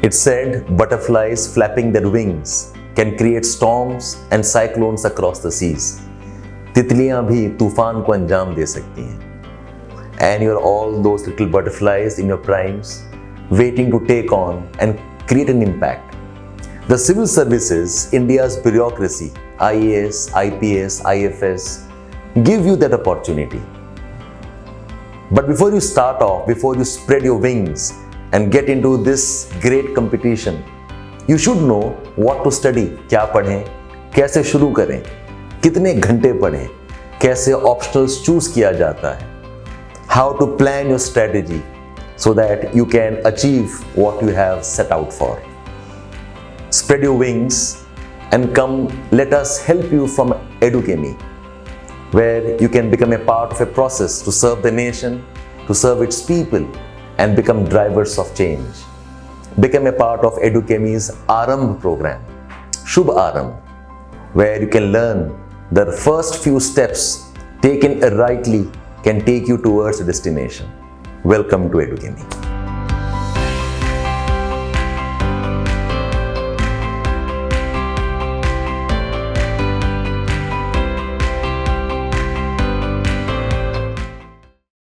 It said butterflies flapping their wings can create storms and cyclones across the seas. तितलियां भी तूफान को अंजाम दे सकती हैं. And you're all those little butterflies in your primes, waiting to take on and create an impact. The civil services, India's bureaucracy, IAS, IPS, IFS, give you that opportunity. But before you start off, before you spread your wings and get into this great competition, you should know what to study. क्या पढ़ें, कैसे शुरू करें, कितने घंटे पढ़ें, कैसे optionals choose किया जाता है, how to plan your strategy so that you can achieve what you have set out for. Spread your wings and come, let us help you from Edukemy, where you can become a part of a process to serve the nation, to serve its people, and become drivers of change. Become a part of Edukemy's Aarambh program, Shubh Aarambh, where you can learn the first few steps taken rightly can take you towards a destination. Welcome to Edukemy.